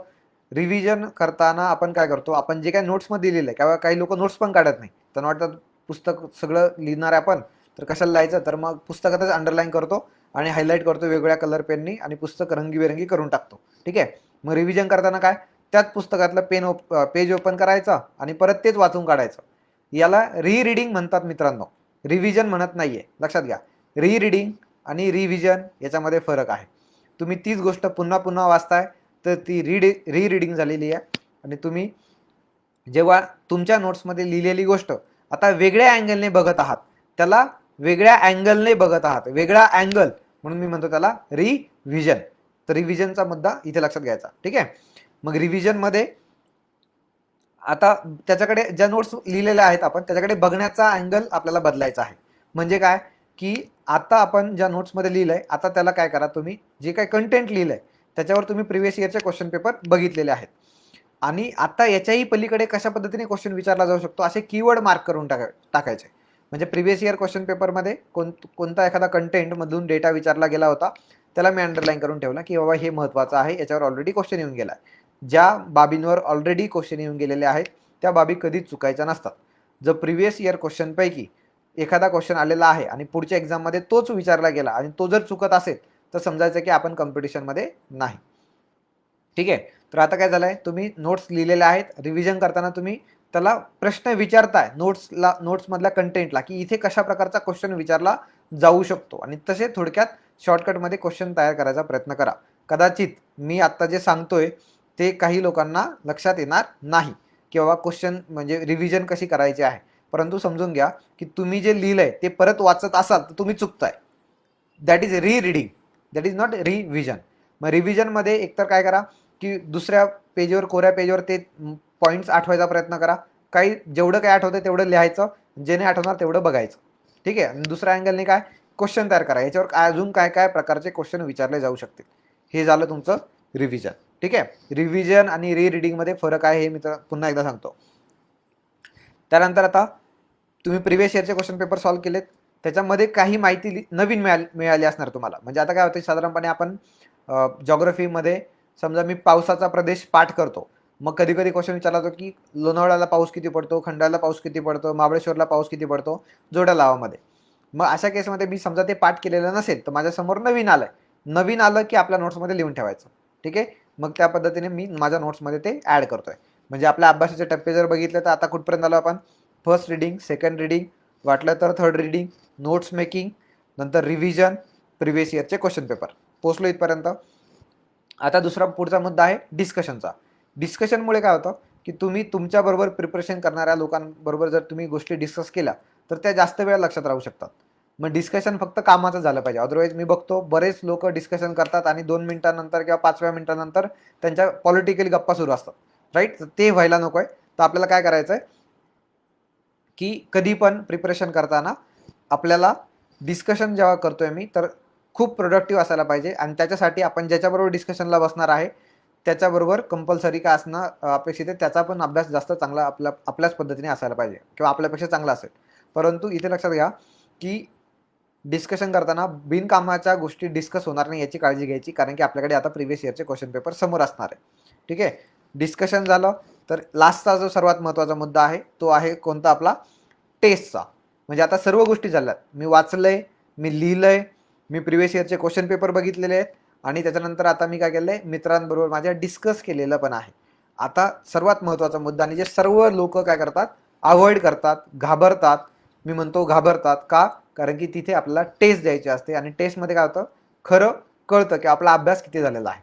रिव्हिजन करताना आपण काय करतो, आपण जे काही नोट्समध्ये लिहिलं आहे, किंवा काही लोक नोट्स पण काढत नाही, त्यांना वाटतं पुस्तक सगळं लिहिणार आहे आपण, तर कशाला लिहायचं, तर मग पुस्तकातच अंडरलाईन करतो आणि हायलाईट करतो वेगवेगळ्या कलर पेननी, आणि पुस्तक रंगीबेरंगी करून टाकतो, ठीक आहे. मग रिव्हिजन करताना काय, त्याच पुस्तकातलं पेज ओपन करायचं आणि परत तेच वाचून काढायचं. याला रीडिंग म्हणतात मित्रांनो, रिव्हिजन म्हणत नाहीये, लक्षात घ्या. रीडिंग आणि रिव्हिजन याच्यामध्ये फरक आहे. तुम्ही तीच गोष्ट पुन्हा पुन्हा वाचताय, तर ती रीडिंग झालेली आहे, आणि तुम्ही जेव्हा तुमच्या नोट्समध्ये लिहिलेली गोष्ट आता वेगळ्या अँगलने बघत आहात, त्याला वेगळ्या अँगलने बघत आहात, वेगळा अँगल, म्हणून मी म्हणतो त्याला रिव्हिजन. तर रिव्हिजनचा मुद्दा इथे लक्षात घ्यायचा, ठीक आहे. मग रिव्हिजनमध्ये आता त्याच्याकडे ज्या नोट्स लिहिलेल्या आहेत आपण, त्याच्याकडे बघण्याचा अँगल आपल्याला बदलायचा आहे. म्हणजे काय, की आता आपण ज्या नोट्समध्ये लिहिलंय, आता त्याला काय करा, तुम्ही जे काही कंटेंट लिहिलंय त्याच्यावर तुम्ही प्रिव्हियस इयरचे क्वेश्चन पेपर बघितलेले आहेत, आणि आता याच्याही पलीकडे कशा पद्धतीने क्वेश्चन विचारला जाऊ शकतो असे कीवर्ड मार्क करून टाकायचे. म्हणजे प्रिव्हियस इयर क्वेश्चन पेपरमध्ये कोणता एखादा कंटेंट मधून डेटा विचारला गेला होता, त्याला मी अंडरलाईन करून ठेवला की बाबा हे महत्त्वाचं आहे, याच्यावर ऑलरेडी क्वेश्चन येऊन गेला. ज्या बाबींवर ऑलरेडी क्वेश्चन येऊन गेलेले आहेत त्या बाबी कधीच चुकायच्या नसतात. जर प्रिव्हियस इयर क्वेश्चनपैकी एखादा क्वेश्चन आलेला आहे आणि पुढच्या एक्झाममध्ये तोच विचारला गेला, आणि तो जर चुकत असेल, तर समजायचं की आपण कॉम्पिटिशनमध्ये नाही, ठीक आहे. तर आता काय झालंय, तुम्ही नोट्स लिहिलेल्या आहेत, रिव्हिजन करताना तुम्ही त्याला प्रश्न विचारताय नोट्समधल्या कंटेंटला, की इथे कशा प्रकारचा क्वेश्चन विचारला जाऊ शकतो, आणि तसे थोडक्यात शॉर्टकटमध्ये क्वेश्चन तयार करायचा प्रयत्न करा. कदाचित मी आत्ता जे सांगतोय ते काही लोकांना लक्षात येणार नाही, किंवा क्वेश्चन म्हणजे रिव्हिजन कशी करायची आहे, परंतु समजून घ्या की तुम्ही जे लिहिलंय ते परत वाचत असाल तर तुम्ही चुकताय. That is reading, that is not revision. मग रिव्हिजनमध्ये एकतर काय करा, की दुसऱ्या पेजवर, कोऱ्या पेजवर ते पॉईंट्स आठवायचा प्रयत्न करा. काही जेवढं काही आठवतं तेवढं लिहायचं, जे नाही आठवणार तेवढं बघायचं. ठीक आहे. आणि दुसऱ्या अँगलने काय, क्वेश्चन तयार करा, याच्यावर अजून काय काय प्रकारचे क्वेश्चन विचारले जाऊ शकतील. हे झालं तुमचं रिव्हिजन. ठीक आहे. रिव्हिजन आणि रीडिंगमध्ये फरक आहे हे मी पुन्हा एकदा सांगतो. त्यानंतर आता तुम्ही प्रिव्हियस इयरचे क्वेश्चन पेपर सॉल्व्ह केलेत, त्याच्यामध्ये काही माहिती नवीन मिळाली असणार तुम्हाला. म्हणजे आता काय होतं, साधारणपणे आपण जॉग्रफीमध्ये समजा मी पावसाचा प्रदेश पाठ करतो, मग कधी कधी क्वेश्चन विचारला जातो की लोणावळ्याला पाऊस किती पडतो, खंडाळ्याला पाऊस किती पडतो, महाबळेश्वरला पाऊस किती पडतो जोड्या लावामध्ये. मग अशा केसमध्ये मी समजा ते पाठ केलेलं नसेल तर माझ्यासमोर नवीन आलं की आपल्या नोट्समध्ये लिहून ठेवायचं. ठीक आहे. मग त्या पद्धतीने मी माझ्या नोट्समध्ये ते ॲड करतोय. म्हणजे आपल्या अभ्यासाचे टप्पे जर बघितले तर आता कुठपर्यंत आलो आपण, फर्स्ट रीडिंग, सेकंड रीडिंग, वाटलं तर थर्ड रीडिंग, नोट्स मेकिंग, नंतर रिव्हिजन, प्रिव्हियस इयरचे क्वेश्चन पेपर पोचलो इथपर्यंत. आता दुसरा पुढचा मुद्दा आहे डिस्कशनचा. डिस्कशनमुळे काय होतं की तुम्ही तुमच्याबरोबर प्रिपरेशन करणाऱ्या लोकांबरोबर जर तुम्ही गोष्टी डिस्कस केल्या तर त्या जास्त वेळ लक्षात राहू शकतात. मग डिस्कशन फक्त कामाचं झालं पाहिजे. अदरवाईज मी बघतो बरेच लोक डिस्कशन करतात आणि 2 मिनिटांनंतर किंवा 5व्या मिनिटानंतर त्यांच्या पॉलिटिकल गप्पा सुरू असतात. राईट. ते व्हायला नको आहे. तर आपल्याला काय करायचं आहे की कधी पण प्रिपरेशन करताना आपल्याला डिस्कशन जेव्हा करतोय मी तर खूप प्रोडक्टिव्ह असायला पाहिजे. आणि त्याच्यासाठी आपण ज्याच्याबरोबर डिस्कशनला बसणार आहे त्याच्याबरोबर कंपल्सरी काय असणं अपेक्षित आहे, त्याचा पण अभ्यास जास्त चांगला आपल्याच पद्धतीने असायला पाहिजे किंवा आपल्यापेक्षा चांगला असेल. परंतु इथे लक्षात घ्या की डिस्कशन करताना बिनकामाच्या गोष्टी डिस्कस होणार नाही याची काळजी घ्यायची, कारण की आपल्याकडे आता प्रिव्हियस इयरचे क्वेश्चन पेपर समोर असणार आहे. ठीक आहे. डिस्कशन झालं तर लास्टचा जो सर्वात महत्त्वाचा मुद्दा आहे तो आहे कोणता, आपला टेस्टचा. म्हणजे आता सर्व गोष्टी झाल्यात, मी वाचलंय, मी लिहिलंय, मी प्रिव्हियस इयरचे क्वेश्चन पेपर बघितलेले आहेत आणि त्याच्यानंतर आता मी काय केलंय, मित्रांबरोबर माझ्या डिस्कस केलेलं पण आहे. आता सर्वात महत्त्वाचा मुद्दा, आणि जे सर्व लोक काय करतात, अवॉइड करतात, घाबरतात. मी म्हणतो घाबरतात का, कारण की तिथे आपल्याला टेस्ट द्यायची असते आणि टेस्टमध्ये काय होतं, खरं कळतं की आपला अभ्यास किती झालेला आहे.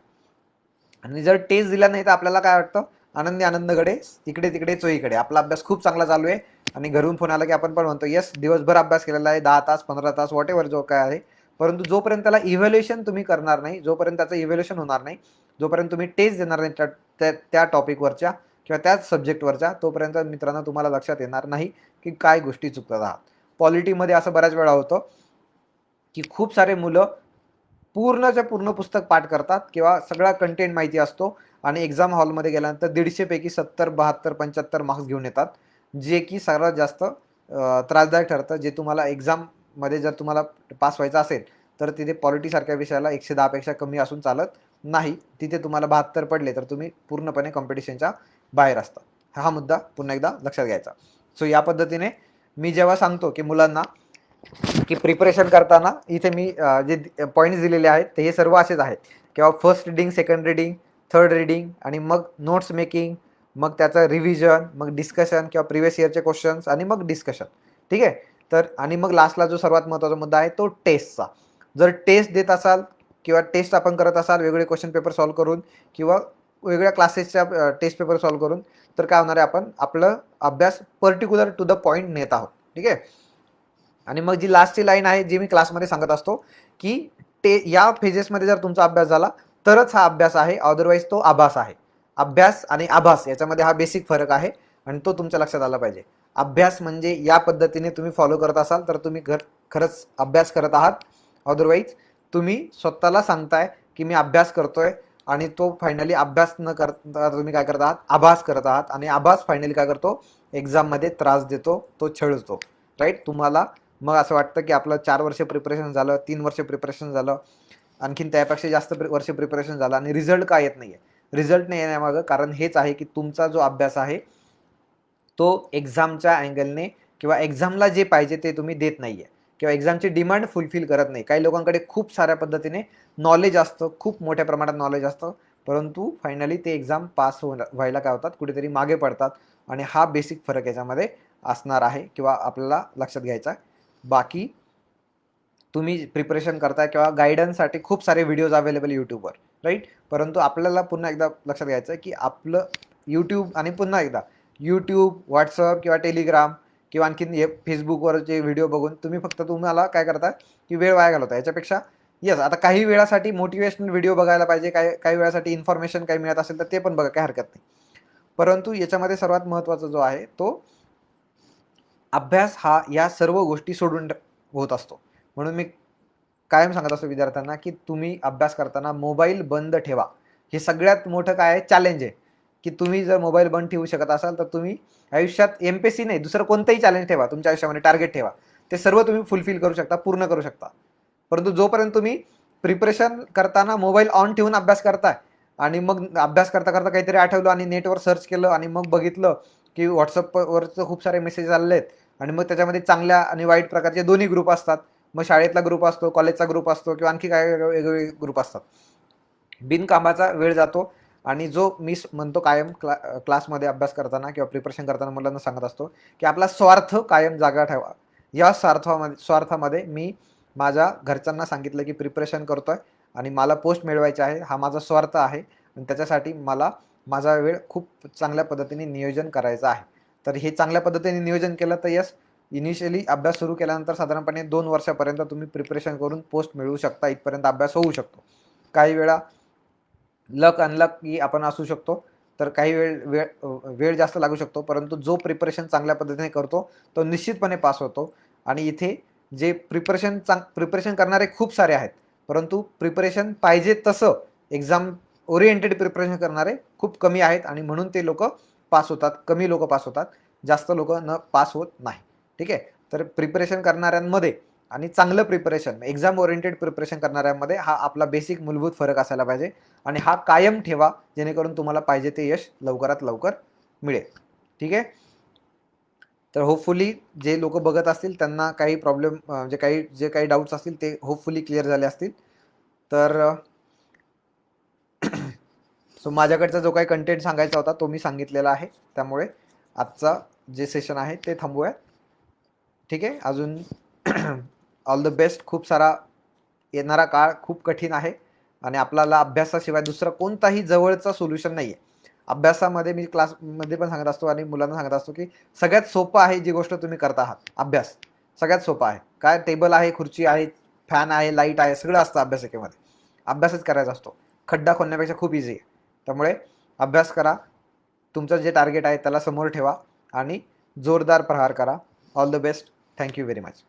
आणि जर टेस्ट दिला नाही तर आपल्याला काय वाटतं, आनंदी आनंदकडे, इकडे तिकडे चोहीकडे, आपला अभ्यास खूप चांगला चालू आहे आणि घरून फोन आला की आपण पण म्हणतो येस दिवसभर अभ्यास केलेला आहे, 10 तास 15 तास वॉट एव्हर जो काय आहे. परंतु जोपर्यंत त्याला इव्हॅल्युएशन तुम्ही करणार नाही, जोपर्यंत त्याचं इव्हॅल्युएशन होणार नाही, जोपर्यंत तुम्ही टेस्ट देणार नाही त्या टॉपिकवरच्या किंवा त्याच सब्जेक्टवरच्या, तोपर्यंत मित्रांनो तुम्हाला लक्षात येणार नाही की काय गोष्टी चुकतात आहात. पॉलिटीमध्ये असं बऱ्याच वेळा होतं की खूप सारे मुलं पूर्णच्या पूर्ण पुस्तक पाठ करतात किंवा सगळा कंटेंट माहिती असतो आणि एक्झाम हॉलमध्ये गेल्यानंतर 150 पैकी 70, 72, 75 मार्क्स घेऊन येतात, जे की सर्वात जास्त त्रासदायक ठरतं. जे तुम्हाला एक्झाममध्ये जर तुम्हाला पास व्हायचं असेल तर तिथे पॉलिटीसारख्या विषयाला 110 पेक्षा कमी असून चालत नाही. तिथे तुम्हाला 72 पडले तर तुम्ही पूर्णपणे कॉम्पिटिशनच्या बाहेर असता. हा मुद्दा पुन्हा एकदा लक्षात घ्यायचा. सो या पद्धतीने मी जेव्हा सांगतो की मुलांना की प्रिपरेशन करताना इथे मी जे पॉईंट्स दिलेले आहेत ते हे सर्व असेच आहेत, किंवा first reading, second reading, third reading आणि मग नोट्स मेकिंग, मग त्याचं रिव्हिजन, मग डिस्कशन किंवा प्रिव्हियस इयरचे क्वेश्चन्स आणि मग डिस्कशन. ठीक आहे. तर आणि मग लास्टला जो सर्वात महत्त्वाचा मुद्दा आहे तो टेस्टचा. जर टेस्ट देत असाल किंवा टेस्ट आपण करत असाल वेगवेगळे क्वेश्चन पेपर सॉल्व्ह करून किंवा वेगवेगळ्या क्लासेसच्या टेस्ट पेपर सॉल्व्ह करून, तर काय होणार आहे, आपण आपलं अभ्यास पर्टिक्युलर टू द पॉईंट नेत आहोत. ठीक आहे. आणि मग जी लास्टची लाईन आहे जी मी क्लासमध्ये सांगत असतो की या फेजेसमध्ये जर तुमचा अभ्यास झाला तरच हा अभ्यास आहे, अदरवाईज तो आभास आहे. अभ्यास आणि आभास याच्यामध्ये हा बेसिक फरक आहे आणि तो तुमच्या लक्षात आला पाहिजे. अभ्यास म्हणजे या पद्धतीने तुम्ही फॉलो करत असाल तर तुम्ही खरंच अभ्यास करत आहात. अदरवाईज तुम्ही स्वतःला सांगताय की मी अभ्यास करतोय आणि तो फायनली अभ्यास न करता तुम्ही काय करत आहात, आभास करत आहात. आणि आभास फायनली काय करतो, एक्झाममध्ये त्रास देतो, तो छळतो. राईट. तुम्हाला मग असं वाटतं की आपलं 4 वर्ष प्रिपरेशन झालं, 3 वर्ष प्रिपरेशन झालं, आणखीन त्यापेक्षा जास्त वर्ष प्रिपरेशन झालं आणि रिझल्ट का येत नाही आहे. रिझल्ट नाही येण्यामागं कारण हेच आहे की तुमचा जो अभ्यास आहे तो एक्झामच्या अँगलने किंवा एक्झामला जे पाहिजे ते तुम्ही देत नाही आहे किंवा एक्झामची डिमांड फुलफिल करत नाही. काही लोकांकडे खूप साऱ्या पद्धतीने नॉलेज असतं, खूप मोठ्या प्रमाणात नॉलेज असतं, परंतु फायनली ते एक्झाम पास व्हायला काय होतात, कुठेतरी मागे पडतात. आणि हा बेसिक फरक याच्यामध्ये असणार आहे किंवा आपल्याला लक्षात घ्यायचा आहे. बाकी तुम्ही प्रिपरेशन करताय किंवा गायडन्ससाठी खूप सारे व्हिडिओज अवेलेबल यूट्यूबवर, राईट. परंतु आपल्याला पुन्हा एकदा लक्षात घ्यायचं आहे की आपलं यूट्यूब आणि पुन्हा एकदा यूट्यूब, व्हॉट्सअप किंवा टेलिग्राम किंवा आणखीन हे फेसबुकवरचे व्हिडिओ बघून तुम्ही फक्त तुम्हाला काय करता की वेळ वाया घालवता. याच्यापेक्षा येस, आता काही वेळासाठी मोटिवेशनल व्हिडिओ बघायला पाहिजे, काही काही वेळासाठी इन्फॉर्मेशन काही मिळत असेल तर ते पण बघा, काही हरकत नाही. परंतु याच्यामध्ये सर्वात महत्त्वाचा जो आहे तो अभ्यास हा या सर्व गोष्टी सोडून होत असतो. म्हणून मी कायम सांगत असतो विद्यार्थ्यांना की तुम्ही अभ्यास करताना मोबाईल बंद ठेवा. हे सगळ्यात मोठं काय आहे, चॅलेंज आहे, की तुम्ही जर मोबाईल बंद ठेवू शकत असाल तर तुम्ही आयुष्यात एमपीएससी नाही, दुसरं कोणतंही चॅलेंज ठेवा तुमच्या आयुष्यामध्ये, टार्गेट ठेवा, ते सर्व तुम्ही फुलफिल करू शकता, पूर्ण करू शकता. परंतु जोपर्यंत तुम्ही प्रिपरेशन करताना मोबाईल ऑन ठेवून अभ्यास करताय आणि मग अभ्यास करता करता काहीतरी आठवलं आणि नेटवर सर्च केलं आणि मग बघितलं की व्हॉट्सअपवरचं खूप सारे मेसेज आलेले आहेत आणि मग त्याच्यामध्ये चांगल्या आणि वाईट प्रकारचे दोन्ही ग्रुप असतात. मग शाळेतला ग्रुप असतो, कॉलेजचा ग्रुप असतो किंवा आणखी काय वेगवेगळे ग्रुप असतात. बिनकामाचा वेळ जातो आणि जो मी म्हणतो कायम क्लासमध्ये अभ्यास करताना किंवा प्रिपरेशन करताना मुलांना सांगत असतो की आपला स्वार्थ कायम जागा ठेवा. या स्वार्थामध्ये मी माझ्या घरच्यांना सांगितलं की प्रिपरेशन करतोय आणि मला पोस्ट मिळवायची आहे, हा माझा स्वार्थ आहे आणि त्याच्यासाठी मला माझा वेळ खूप चांगल्या पद्धतीने नियोजन करायचं आहे. तर हे चांगल्या पद्धतीने नियोजन केलं तर यस, इनिशियली अभ्यास सुरू केल्यानंतर साधारणपणे 2 वर्षापर्यंत तुम्ही प्रिपरेशन करून पोस्ट मिळवू शकता, इथपर्यंत अभ्यास होऊ शकतो. काही वेळा लक अनलक की आपण असू शकतो, तर काही वेळ जास्त लागू शकतो, परंतु जो प्रिपरेशन चांगल्या पद्धतीने करतो तो निश्चितपणे पास होतो. आणि इथे जे प्रिपरेशन करणारे खूप सारे आहेत, परंतु प्रिपरेशन पाहिजे तसं एक्झाम ओरिएंटेड प्रिपरेशन करणारे खूप कमी आहेत आणि म्हणून ते लोक पास होतात, कमी लोक पास होतात, जास्त लोक न पास होत नाही. ठीक आहे, तर प्रिपरेशन करणाऱ्यांमध्ये आणि चांगलं प्रिपरेशन, एक्झाम ओरिएंटेड प्रिपरेशन करणाऱ्यांमध्ये हा आपला बेसिक मूलभूत फरक असायला पाहिजे आणि हा कायम ठेवा, जेणेकरून तुम्हाला पाहिजे ते यश लवकरात लवकर मिळेल. ठीक आहे, तर होपफुली जे लोक बघत असतील त्यांना काही प्रॉब्लेम म्हणजे जे काही डाऊट्स असतील ते होपफुली क्लिअर झाले असतील. तर सो माझ्याकडचा जो काही कंटेंट सांगायचा होता तो मी सांगितलेला आहे, त्यामुळे आजचा जे सेशन आहे ते थांबूया. ठीक आहे, अजून ऑल द बेस्ट. खूप सारा येणारा काळ खूप कठीण आहे आणि आपल्याला अभ्यासाशिवाय दुसरा कोणताही जवळचा सोल्युशन नाही आहे. अभ्यासामध्ये मी क्लासमध्ये पण सांगत असतो आणि मुलांना सांगत असतो की सगळ्यात सोपं आहे जी गोष्ट तुम्ही करत आहात, अभ्यास सगळ्यात सोपा आहे. काय, टेबल आहे, खुर्ची आहे, फॅन आहे, लाईट आहे, सगळं असतं अभ्यासिकेमध्ये. अभ्यासच करायचा असतो, खड्डा खोदण्यापेक्षा खूप इझी आहे. त्यामुळे अभ्यास करा, तुमचं जे टार्गेट आहे त्याला समोर ठेवा आणि जोरदार प्रहार करा. All the best. Thank you very much.